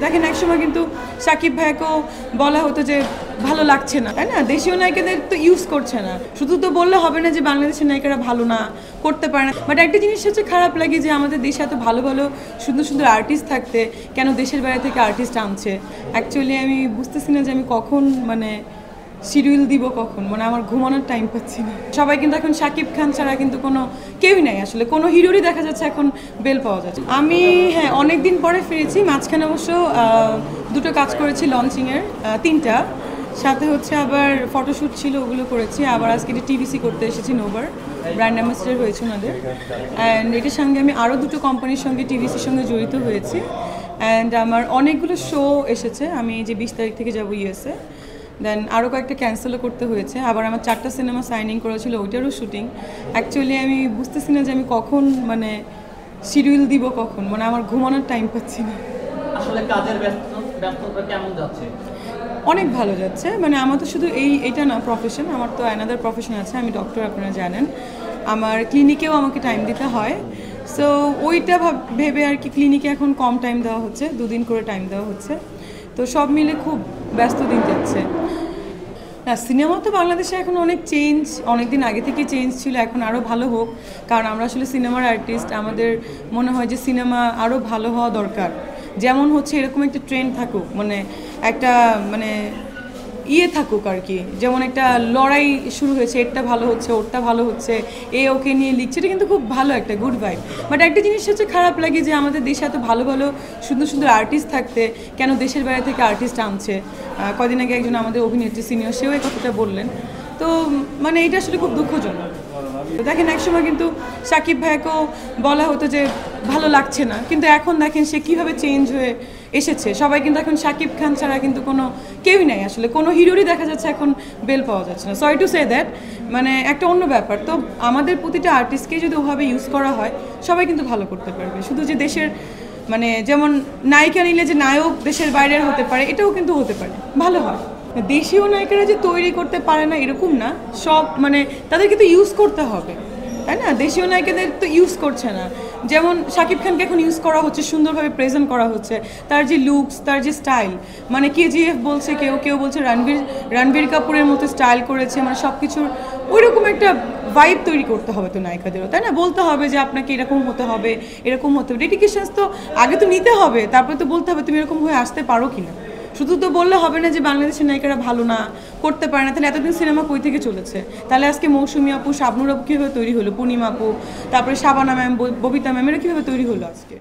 দেখেন একসময় কিন্তু সাকিব ভাইকেও বলা হতো যে ভালো লাগছে না, তাই না? দেশীয় নায়িকাদের তো ইউজ করছে না, শুধু তো বললে হবে না যে বাংলাদেশের নায়িকারা ভালো না, করতে পারে না। বাট একটা জিনিস হচ্ছে খারাপ লাগে যে আমাদের দেশে এত ভালো ভালো সুন্দর সুন্দর আর্টিস্ট থাকতে কেন দেশের বাইরে থেকে আর্টিস্ট আনছে। অ্যাকচুয়ালি আমি বুঝতেছি না যে আমি কখন শিডিউল দিব কখন, আমার ঘুমানোর টাইম পাচ্ছি না। সবাই কিন্তু এখন শাকিব খান ছাড়া কিন্তু কোনো কেউই নাই, আসলে কোনো হিরোরই দেখা যাচ্ছে এখন বেল পাওয়া যাচ্ছে। আমি অনেক দিন পরে ফিরেছি, মাঝখানে অবশ্য দুটো কাজ করেছি লঞ্চিংয়ের, তিনটা, সাথে হচ্ছে আবার ফটোশ্যুট ছিল, ওগুলো করেছি। আবার আজকে টিভিসি করতে এসেছি, নোভার ব্র্যান্ড অ্যাম্বাসেডর হয়েছে ওনাদের। অ্যান্ড এটার সঙ্গে আমি আরও দুটো কোম্পানির সঙ্গে টিভিসির সঙ্গে জড়িত হয়েছি। অ্যান্ড আমার অনেকগুলো শো এসেছে, আমি যে 20 তারিখ থেকে যাবো ইউএসএ। দেন আরও কয়েকটা ক্যান্সেলও করতে হয়েছে। আবার আমার 4টা সিনেমা সাইনিং করা ছিল, ওইটারও শুটিং। অ্যাকচুয়ালি আমি বুঝতেছি না যে আমি কখন শিডিউল দিব কখন, আমার ঘুমানোর টাইম পাচ্ছি না। আসলে কাজের ব্যস্ততা কেমন যাচ্ছে? অনেক ভালো যাচ্ছে। আমার তো শুধু এইটা না প্রফেশন, আমার তো অ্যানাদার প্রফেশন আছে, আমি ডক্টর, আপনারা জানেন। আমার ক্লিনিকেও আমাকে টাইম দিতে হয়। সো ওইটা ভেবে আর কি ক্লিনিকে এখন কম টাইম দেওয়া হচ্ছে, 2 দিন করে টাইম দেওয়া হচ্ছে। তো সব মিলে খুব ব্যস্ত দিন যাচ্ছে। না, সিনেমা তো বাংলাদেশে এখন অনেক চেঞ্জ, অনেক দিন আগে থেকে চেঞ্জ ছিল, এখন আরও ভালো হোক। কারণ আমরা আসলে সিনেমার আর্টিস্ট, আমাদের মনে হয় যে সিনেমা আরও ভালো হওয়া দরকার। যেমন হচ্ছে এরকম একটা ট্রেন্ড থাকুক, একটা ইয়ে থাকুক আর কি। যেমন একটা লড়াই শুরু হয়েছে, এরটা ভালো হচ্ছে, ওরটা ভালো হচ্ছে, ওকে নিয়ে লিখছে, এটা কিন্তু খুব ভালো একটা গুড ভাইব। বাট একটা জিনিস হচ্ছে খারাপ লাগে যে আমাদের দেশে এত ভালো ভালো সুন্দর সুন্দর আর্টিস্ট থাকতে কেন দেশের বাইরে থেকে আর্টিস্ট আনছে। কদিন আগে একজন আমাদের অভিনেত্রী সিনিয়র, সেও এই কথাটা বললেন। তো এটা আসলে খুব দুঃখজনক। দেখেন একসময় কিন্তু সাকিব ভাইকেও বলা হতো যে ভালো লাগছে না, কিন্তু এখন দেখেন সে কীভাবে চেঞ্জ হয়ে এসেছে। সবাই কিন্তু এখন শাকিব খান ছাড়া কিন্তু কোনো কেউই নাই, আসলে কোনো হিরোরই দেখা যাচ্ছে এখন বেল পাওয়া যাচ্ছে না। সরি টু সে দ্যাট, একটা অন্য ব্যাপার। তো আমাদের প্রতিটা আর্টিস্টকে যদি ওভাবে ইউজ করা হয়, সবাই কিন্তু ভালো করতে পারবে। শুধু যে দেশের যেমন নায়িকা নিলে যে নায়ক দেশের বাইরের হতে পারে, এটাও কিন্তু হতে পারে, ভালো হয়। দেশীয় নায়িকারা যে তৈরি করতে পারে না এরকম না, সব তাদেরকে তো ইউজ করতে হবে, তাই না? দেশীয় নায়িকাদের তো ইউজ করছে না। যেমন শাকিব খানকে এখন ইউজ করা হচ্ছে, সুন্দরভাবে প্রেজেন্ট করা হচ্ছে, তার যে লুকস, তার যে স্টাইল, কেজিএফ বলছে কেউ, কেউ বলছে রণবীর কাপুরের মতো স্টাইল করেছে, সব কিছুর ওইরকম একটা ভাইব তৈরি করতে হবে তো নায়িকাদেরও, তাই না? বলতে হবে যে আপনাকে এরকম হতে হবে, এরকম হতে হবে। ডেডিকেশনস তো আগে তো নিতে হবে, তারপরে তো বলতে হবে তুমি এরকম হয়ে আসতে পারো কিনা। শুধু তো বললে হবে না যে বাংলাদেশের নায়িকারা ভালো না, করতে পারে না। তাহলে এতদিন সিনেমা কই থেকে চলেছে? তাহলে আজকে মৌসুমী আপু, শাবনুর আপু কীভাবে তৈরি হলো, পূর্ণিমা আপু, তারপরে শাবানা ম্যাম, ববিতা ম্যাম, এরা কীভাবে তৈরি হলো আজকে?